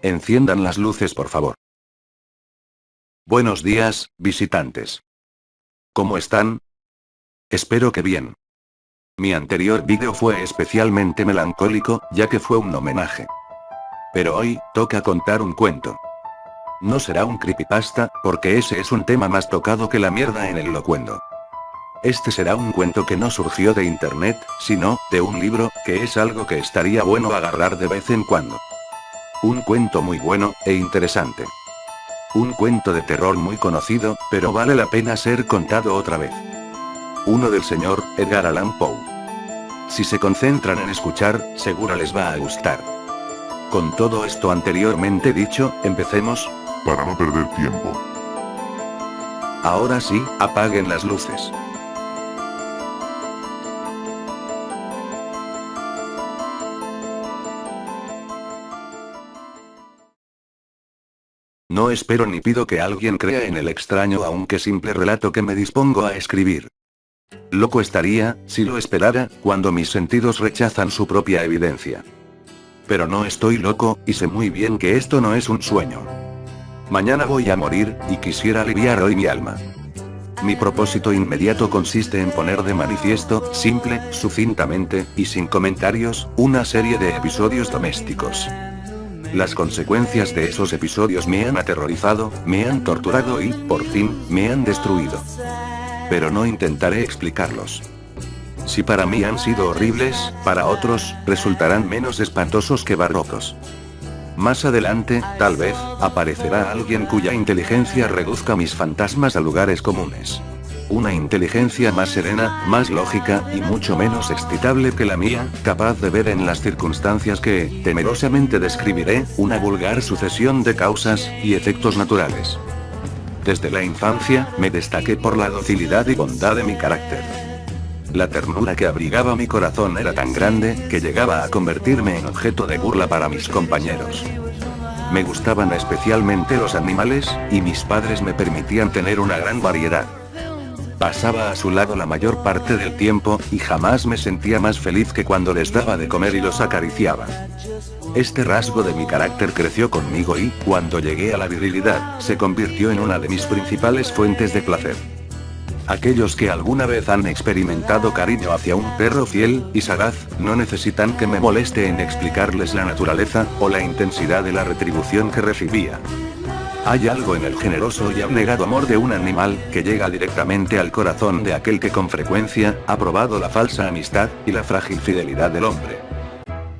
enciendan las luces por favor. Buenos días, visitantes. ¿Cómo están? Espero que bien. Mi anterior vídeo fue especialmente melancólico, ya que fue un homenaje. Pero hoy, toca contar un cuento. No será un creepypasta, porque ese es un tema más tocado que la mierda en el locuendo. Este será un cuento que no surgió de internet, sino, de un libro, que es algo que estaría bueno agarrar de vez en cuando. Un cuento muy bueno, e interesante. Un cuento de terror muy conocido, pero vale la pena ser contado otra vez. Uno del señor Edgar Allan Poe. Si se concentran en escuchar, seguro les va a gustar. Con todo esto anteriormente dicho, empecemos. Para no perder tiempo. Ahora sí, apaguen las luces. No espero ni pido que alguien crea en el extraño aunque simple relato que me dispongo a escribir. Loco estaría, si lo esperara, cuando mis sentidos rechazan su propia evidencia. Pero no estoy loco, y sé muy bien que esto no es un sueño. Mañana voy a morir, y quisiera aliviar hoy mi alma. Mi propósito inmediato consiste en poner de manifiesto, simple, sucintamente, y sin comentarios, una serie de episodios domésticos. Las consecuencias de esos episodios me han aterrorizado, me han torturado y, por fin, me han destruido. Pero no intentaré explicarlos. Si para mí han sido horribles, para otros, resultarán menos espantosos que barrocos. Más adelante, tal vez, aparecerá alguien cuya inteligencia reduzca mis fantasmas a lugares comunes. Una inteligencia más serena, más lógica, y mucho menos excitable que la mía, capaz de ver en las circunstancias que, temerosamente describiré, una vulgar sucesión de causas y efectos naturales. Desde la infancia, me destaqué por la docilidad y bondad de mi carácter. La ternura que abrigaba mi corazón era tan grande, que llegaba a convertirme en objeto de burla para mis compañeros. Me gustaban especialmente los animales, y mis padres me permitían tener una gran variedad. Pasaba a su lado la mayor parte del tiempo, y jamás me sentía más feliz que cuando les daba de comer y los acariciaba. Este rasgo de mi carácter creció conmigo y, cuando llegué a la virilidad, se convirtió en una de mis principales fuentes de placer. Aquellos que alguna vez han experimentado cariño hacia un perro fiel y sagaz, no necesitan que me moleste en explicarles la naturaleza, o la intensidad de la retribución que recibía. Hay algo en el generoso y abnegado amor de un animal, que llega directamente al corazón de aquel que con frecuencia, ha probado la falsa amistad, y la frágil fidelidad del hombre.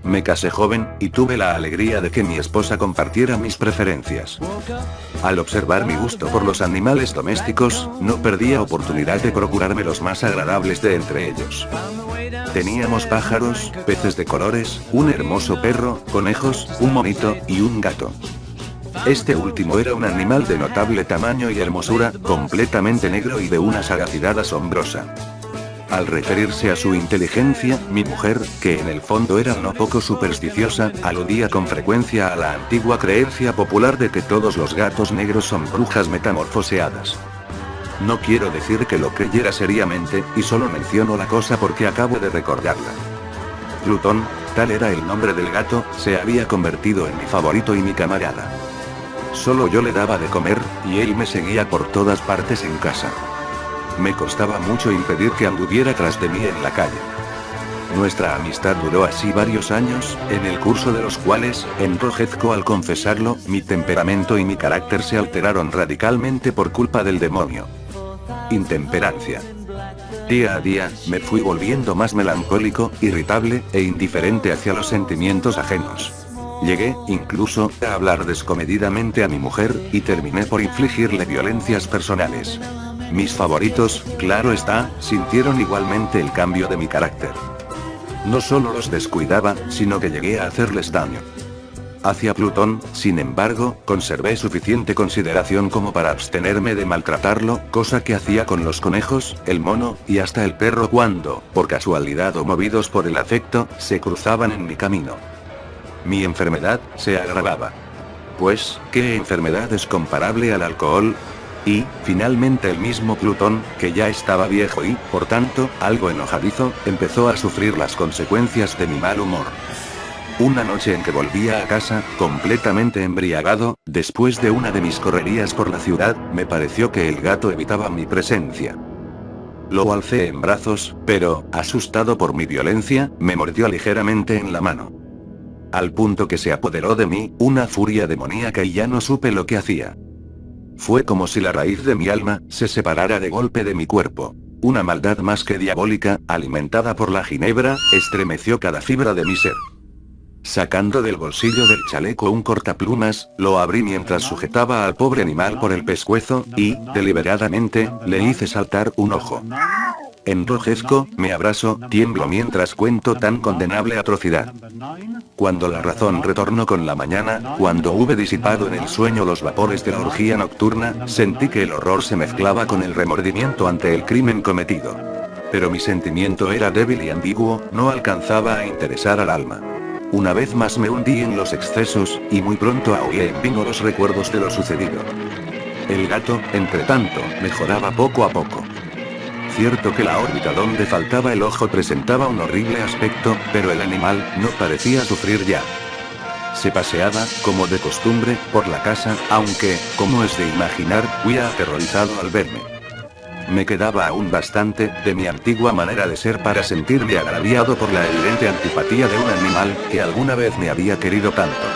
Me casé joven, y tuve la alegría de que mi esposa compartiera mis preferencias. Al observar mi gusto por los animales domésticos, no perdía oportunidad de procurarme los más agradables de entre ellos. Teníamos pájaros, peces de colores, un hermoso perro, conejos, un monito, y un gato. Este último era un animal de notable tamaño y hermosura, completamente negro y de una sagacidad asombrosa. Al referirse a su inteligencia, mi mujer, que en el fondo era no poco supersticiosa, aludía con frecuencia a la antigua creencia popular de que todos los gatos negros son brujas metamorfoseadas. No quiero decir que lo creyera seriamente, y solo menciono la cosa porque acabo de recordarla. Plutón, tal era el nombre del gato, se había convertido en mi favorito y mi camarada. Solo yo le daba de comer, y él me seguía por todas partes en casa. Me costaba mucho impedir que anduviera tras de mí en la calle. Nuestra amistad duró así varios años, en el curso de los cuales, enrojezco al confesarlo, mi temperamento y mi carácter se alteraron radicalmente por culpa del demonio. Intemperancia. Día a día, me fui volviendo más melancólico, irritable, e indiferente hacia los sentimientos ajenos. Llegué, incluso, a hablar descomedidamente a mi mujer, y terminé por infligirle violencias personales. Mis favoritos, claro está, sintieron igualmente el cambio de mi carácter. No solo los descuidaba, sino que llegué a hacerles daño. Hacia Plutón, sin embargo, conservé suficiente consideración como para abstenerme de maltratarlo, cosa que hacía con los conejos, el mono, y hasta el perro cuando, por casualidad o movidos por el afecto, se cruzaban en mi camino. Mi enfermedad se agravaba. Pues, ¿qué enfermedad es comparable al alcohol? Y, finalmente el mismo Plutón, que ya estaba viejo y, por tanto, algo enojadizo, empezó a sufrir las consecuencias de mi mal humor. Una noche en que volvía a casa, completamente embriagado, después de una de mis correrías por la ciudad, me pareció que el gato evitaba mi presencia. Lo alcé en brazos, pero, asustado por mi violencia, me mordió ligeramente en la mano. Al punto que se apoderó de mí, una furia demoníaca y ya no supe lo que hacía. Fue como si la raíz de mi alma, se separara de golpe de mi cuerpo. Una maldad más que diabólica, alimentada por la ginebra, estremeció cada fibra de mi ser. Sacando del bolsillo del chaleco un cortaplumas, lo abrí mientras sujetaba al pobre animal por el pescuezo, y, deliberadamente, le hice saltar un ojo. Enrojezco, me abrazo, tiemblo mientras cuento tan condenable atrocidad. Cuando la razón retornó con la mañana, cuando hube disipado en el sueño los vapores de la orgía nocturna, sentí que el horror se mezclaba con el remordimiento ante el crimen cometido. Pero mi sentimiento era débil y ambiguo, no alcanzaba a interesar al alma. Una vez más me hundí en los excesos, y muy pronto ahogué en vino los recuerdos de lo sucedido. El gato, entretanto, mejoraba poco a poco. Cierto que la órbita donde faltaba el ojo presentaba un horrible aspecto, pero el animal no parecía sufrir ya. Se paseaba, como de costumbre, por la casa, aunque, como es de imaginar, huía aterrorizado al verme. Me quedaba aún bastante, de mi antigua manera de ser para sentirme agraviado por la evidente antipatía de un animal, que alguna vez me había querido tanto.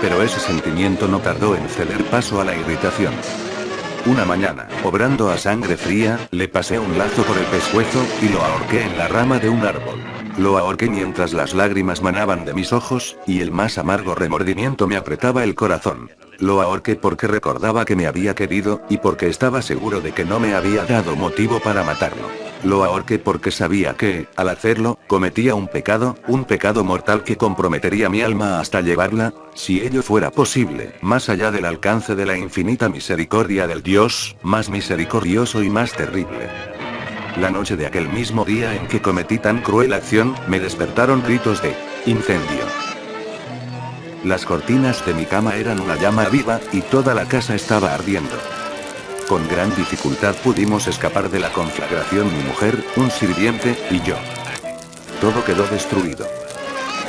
Pero ese sentimiento no tardó en ceder paso a la irritación. Una mañana, obrando a sangre fría, le pasé un lazo por el pescuezo, y lo ahorqué en la rama de un árbol. Lo ahorqué mientras las lágrimas manaban de mis ojos, y el más amargo remordimiento me apretaba el corazón. Lo ahorqué porque recordaba que me había querido, y porque estaba seguro de que no me había dado motivo para matarlo. Lo ahorqué porque sabía que, al hacerlo, cometía un pecado mortal que comprometería mi alma hasta llevarla, si ello fuera posible, más allá del alcance de la infinita misericordia del Dios, más misericordioso y más terrible. La noche de aquel mismo día en que cometí tan cruel acción, me despertaron gritos de incendio. Las cortinas de mi cama eran una llama viva, y toda la casa estaba ardiendo. Con gran dificultad pudimos escapar de la conflagración mi mujer, un sirviente, y yo. Todo quedó destruido.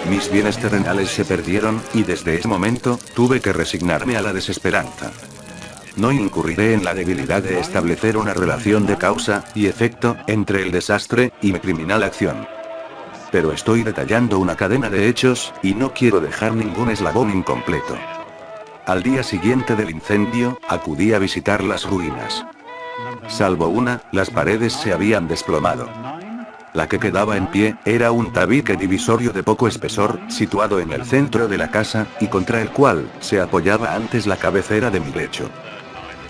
Mis bienes terrenales se perdieron, y desde ese momento, tuve que resignarme a la desesperanza. No incurriré en la debilidad de establecer una relación de causa y efecto entre el desastre y mi criminal acción. Pero estoy detallando una cadena de hechos, y no quiero dejar ningún eslabón incompleto. Al día siguiente del incendio, acudí a visitar las ruinas. Salvo una, las paredes se habían desplomado. La que quedaba en pie, era un tabique divisorio de poco espesor, situado en el centro de la casa, y contra el cual se apoyaba antes la cabecera de mi lecho.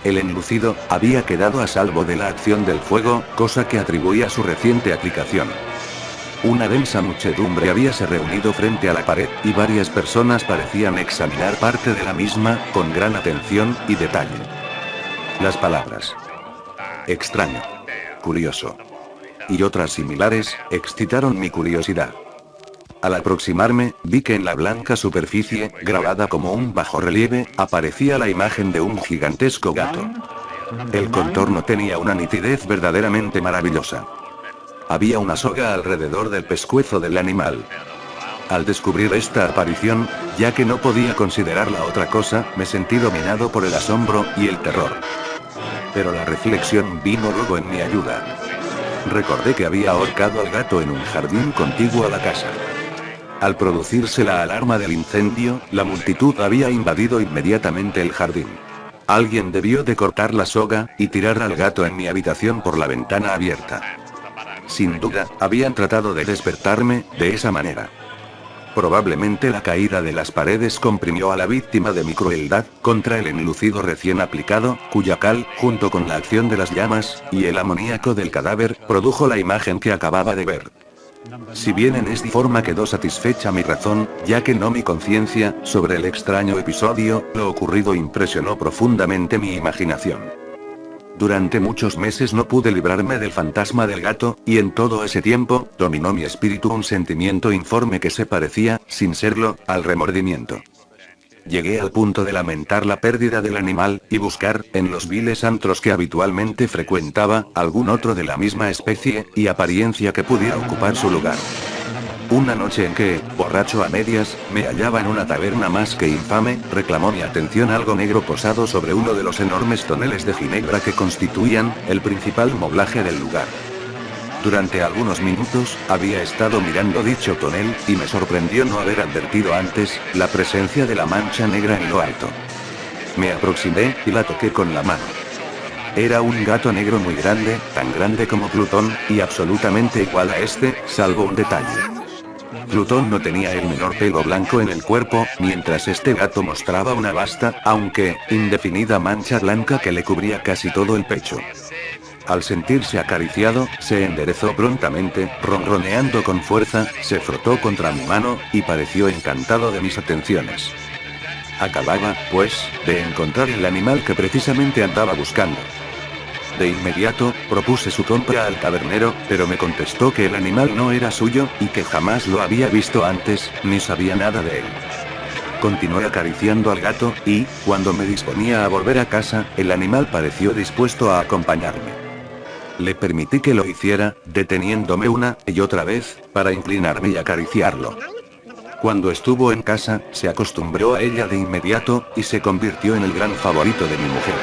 El enlucido había quedado a salvo de la acción del fuego, cosa que atribuía a su reciente aplicación. Una densa muchedumbre habíase reunido frente a la pared, y varias personas parecían examinar parte de la misma, con gran atención y detalle. Las palabras extraño, curioso y otras similares, excitaron mi curiosidad. Al aproximarme, vi que en la blanca superficie, grabada como un bajorrelieve, aparecía la imagen de un gigantesco gato. El contorno tenía una nitidez verdaderamente maravillosa. Había una soga alrededor del pescuezo del animal. Al descubrir esta aparición, ya que no podía considerarla otra cosa, me sentí dominado por el asombro y el terror. Pero la reflexión vino luego en mi ayuda. Recordé que había ahorcado al gato en un jardín contiguo a la casa. Al producirse la alarma del incendio, la multitud había invadido inmediatamente el jardín. Alguien debió de cortar la soga, y tirar al gato en mi habitación por la ventana abierta. Sin duda, habían tratado de despertarme, de esa manera. Probablemente la caída de las paredes comprimió a la víctima de mi crueldad, contra el enlucido recién aplicado, cuya cal, junto con la acción de las llamas, y el amoníaco del cadáver, produjo la imagen que acababa de ver. Si bien en esta forma quedó satisfecha mi razón, ya que no mi conciencia, sobre el extraño episodio, lo ocurrido impresionó profundamente mi imaginación. Durante muchos meses no pude librarme del fantasma del gato, y en todo ese tiempo, dominó mi espíritu un sentimiento informe que se parecía, sin serlo, al remordimiento. Llegué al punto de lamentar la pérdida del animal, y buscar, en los viles antros que habitualmente frecuentaba, algún otro de la misma especie y apariencia que pudiera ocupar su lugar. Una noche en que, borracho a medias, me hallaba en una taberna más que infame, reclamó mi atención algo negro posado sobre uno de los enormes toneles de ginebra que constituían el principal moblaje del lugar. Durante algunos minutos, había estado mirando dicho tonel, y me sorprendió no haber advertido antes la presencia de la mancha negra en lo alto. Me aproximé, y la toqué con la mano. Era un gato negro muy grande, tan grande como Plutón, y absolutamente igual a este, salvo un detalle. Plutón no tenía el menor pelo blanco en el cuerpo, mientras este gato mostraba una vasta, aunque indefinida mancha blanca que le cubría casi todo el pecho. Al sentirse acariciado, se enderezó prontamente, ronroneando con fuerza, se frotó contra mi mano, y pareció encantado de mis atenciones. Acababa, pues, de encontrar el animal que precisamente andaba buscando. De inmediato, propuse su compra al tabernero, pero me contestó que el animal no era suyo, y que jamás lo había visto antes, ni sabía nada de él. Continué acariciando al gato, y, cuando me disponía a volver a casa, el animal pareció dispuesto a acompañarme. Le permití que lo hiciera, deteniéndome una y otra vez, para inclinarme y acariciarlo. Cuando estuvo en casa, se acostumbró a ella de inmediato, y se convirtió en el gran favorito de mi mujer.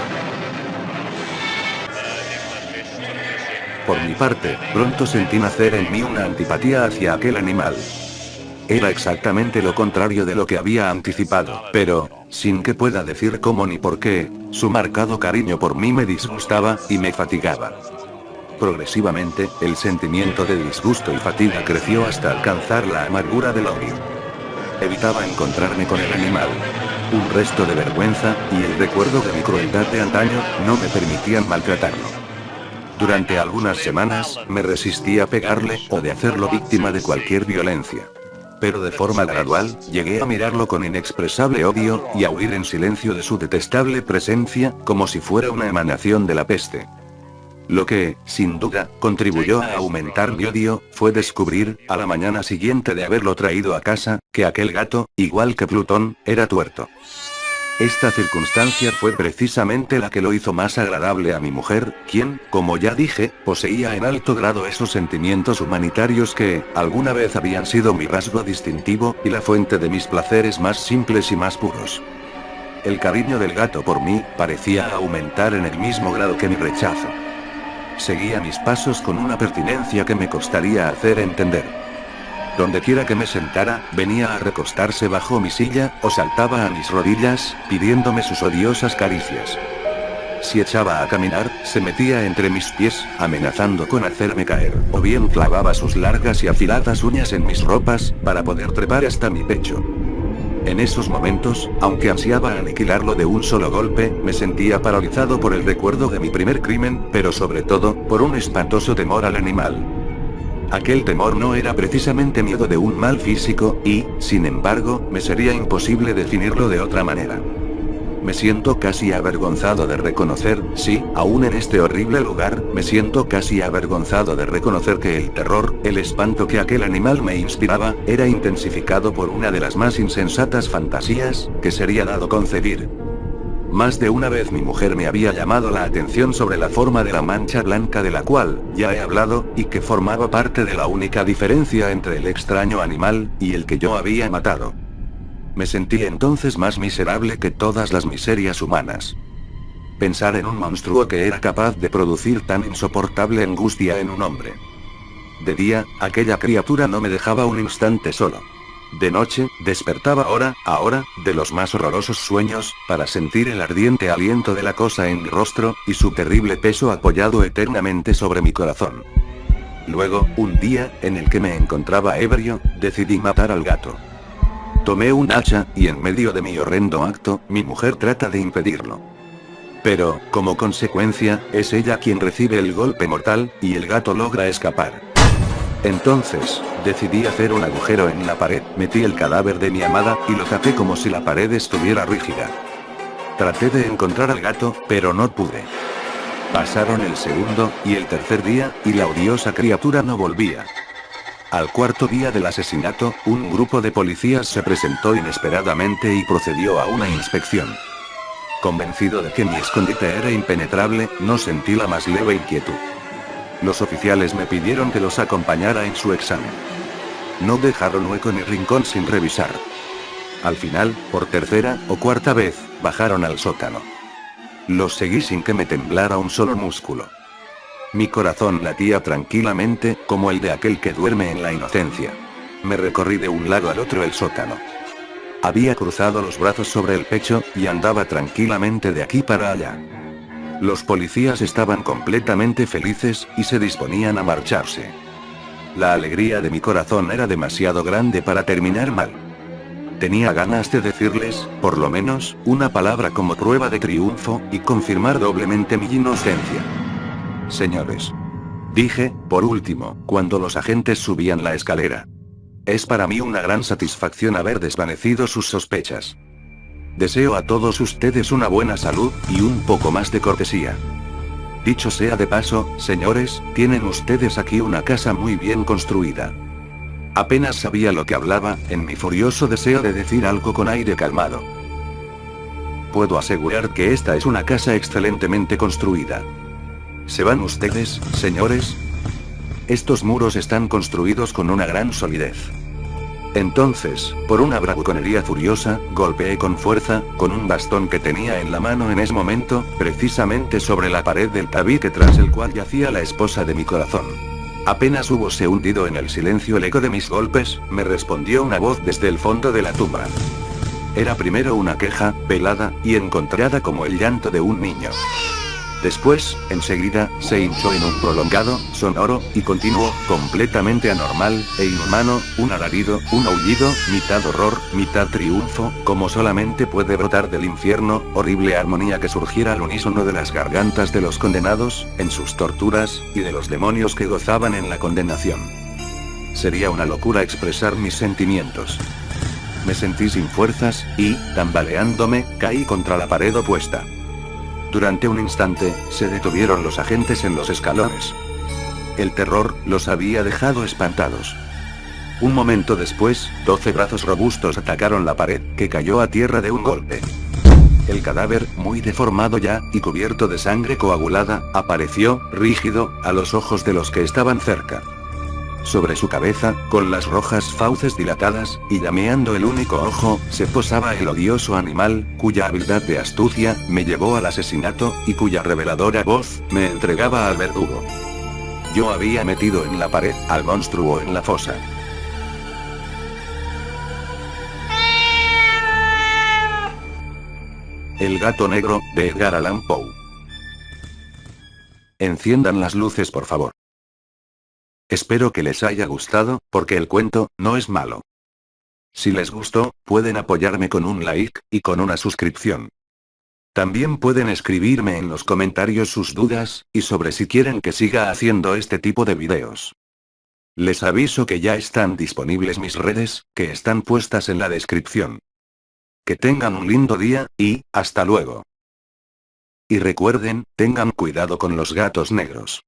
Por mi parte, pronto sentí nacer en mí una antipatía hacia aquel animal. Era exactamente lo contrario de lo que había anticipado, pero, sin que pueda decir cómo ni por qué, su marcado cariño por mí me disgustaba, y me fatigaba. Progresivamente, el sentimiento de disgusto y fatiga creció hasta alcanzar la amargura del odio. Evitaba encontrarme con el animal. Un resto de vergüenza, y el recuerdo de mi crueldad de antaño, no me permitían maltratarlo. Durante algunas semanas, me resistí a pegarle, o de hacerlo víctima de cualquier violencia. Pero de forma gradual, llegué a mirarlo con inexpresable odio, y a huir en silencio de su detestable presencia, como si fuera una emanación de la peste. Lo que, sin duda, contribuyó a aumentar mi odio, fue descubrir, a la mañana siguiente de haberlo traído a casa, que aquel gato, igual que Plutón, era tuerto. Esta circunstancia fue precisamente la que lo hizo más agradable a mi mujer, quien, como ya dije, poseía en alto grado esos sentimientos humanitarios que, alguna vez habían sido mi rasgo distintivo, y la fuente de mis placeres más simples y más puros. El cariño del gato por mí, parecía aumentar en el mismo grado que mi rechazo. Seguía mis pasos con una pertinencia que me costaría hacer entender. Dondequiera que me sentara, venía a recostarse bajo mi silla, o saltaba a mis rodillas, pidiéndome sus odiosas caricias. Si echaba a caminar, se metía entre mis pies, amenazando con hacerme caer, o bien clavaba sus largas y afiladas uñas en mis ropas, para poder trepar hasta mi pecho. En esos momentos, aunque ansiaba aniquilarlo de un solo golpe, me sentía paralizado por el recuerdo de mi primer crimen, pero sobre todo, por un espantoso temor al animal. Aquel temor no era precisamente miedo de un mal físico, y, sin embargo, me sería imposible definirlo de otra manera. Me siento casi avergonzado de reconocer, sí, aún en este horrible lugar, me siento casi avergonzado de reconocer que el terror, el espanto que aquel animal me inspiraba, era intensificado por una de las más insensatas fantasías que sería dado concebir. Más de una vez mi mujer me había llamado la atención sobre la forma de la mancha blanca de la cual ya he hablado, y que formaba parte de la única diferencia entre el extraño animal y el que yo había matado. Me sentí entonces más miserable que todas las miserias humanas. Pensar en un monstruo que era capaz de producir tan insoportable angustia en un hombre. De día, aquella criatura no me dejaba un instante solo. De noche, despertaba hora a hora, de los más horrorosos sueños, para sentir el ardiente aliento de la cosa en mi rostro, y su terrible peso apoyado eternamente sobre mi corazón. Luego, un día, en el que me encontraba ebrio, decidí matar al gato. Tomé un hacha, y en medio de mi horrendo acto, mi mujer trata de impedirlo. Pero, como consecuencia, es ella quien recibe el golpe mortal, y el gato logra escapar. Entonces, decidí hacer un agujero en la pared, metí el cadáver de mi amada, y lo tapé como si la pared estuviera rígida. Traté de encontrar al gato, pero no pude. Pasaron el segundo, y el tercer día, y la odiosa criatura no volvía. Al cuarto día del asesinato, un grupo de policías se presentó inesperadamente y procedió a una inspección. Convencido de que mi escondite era impenetrable, no sentí la más leve inquietud. Los oficiales me pidieron que los acompañara en su examen. No dejaron hueco ni rincón sin revisar. Al final, por tercera o cuarta vez, bajaron al sótano. Los seguí sin que me temblara un solo músculo. Mi corazón latía tranquilamente, como el de aquel que duerme en la inocencia. Me recorrí de un lado al otro el sótano. Había cruzado los brazos sobre el pecho, y andaba tranquilamente de aquí para allá. Los policías estaban completamente felices, y se disponían a marcharse. La alegría de mi corazón era demasiado grande para terminar mal. Tenía ganas de decirles, por lo menos, una palabra como prueba de triunfo, y confirmar doblemente mi inocencia. Señores. Dije, por último, cuando los agentes subían la escalera. Es para mí una gran satisfacción haber desvanecido sus sospechas. Deseo a todos ustedes una buena salud, y un poco más de cortesía. Dicho sea de paso, señores, tienen ustedes aquí una casa muy bien construida. Apenas sabía lo que hablaba, en mi furioso deseo de decir algo con aire calmado. Puedo asegurar que esta es una casa excelentemente construida. ¿Se van ustedes, señores? Estos muros están construidos con una gran solidez. Entonces, por una bravuconería furiosa, golpeé con fuerza, con un bastón que tenía en la mano en ese momento, precisamente sobre la pared del tabique tras el cual yacía la esposa de mi corazón. Apenas hubose hundido en el silencio el eco de mis golpes, me respondió una voz desde el fondo de la tumba. Era primero una queja, velada, y encontrada como el llanto de un niño. Después, enseguida, se hinchó en un prolongado, sonoro, y continuo, completamente anormal, e inhumano, un alarido, un aullido, mitad horror, mitad triunfo, como solamente puede brotar del infierno, horrible armonía que surgiera al unísono de las gargantas de los condenados, en sus torturas, y de los demonios que gozaban en la condenación. Sería una locura expresar mis sentimientos. Me sentí sin fuerzas, y, tambaleándome, caí contra la pared opuesta. Durante un instante, se detuvieron los agentes en los escalones. El terror los había dejado espantados. Un momento después, 12 brazos robustos atacaron la pared, que cayó a tierra de un golpe. El cadáver, muy deformado ya, y cubierto de sangre coagulada, apareció, rígido, a los ojos de los que estaban cerca. Sobre su cabeza, con las rojas fauces dilatadas, y llameando el único ojo, se posaba el odioso animal, cuya habilidad de astucia, me llevó al asesinato, y cuya reveladora voz, me entregaba al verdugo. Yo había metido en la pared, al monstruo en la fosa. El gato negro, de Edgar Allan Poe. Enciendan las luces por favor. Espero que les haya gustado, porque el cuento, no es malo. Si les gustó, pueden apoyarme con un like, y con una suscripción. También pueden escribirme en los comentarios sus dudas, y sobre si quieren que siga haciendo este tipo de videos. Les aviso que ya están disponibles mis redes, que están puestas en la descripción. Que tengan un lindo día, y, hasta luego. Y recuerden, tengan cuidado con los gatos negros.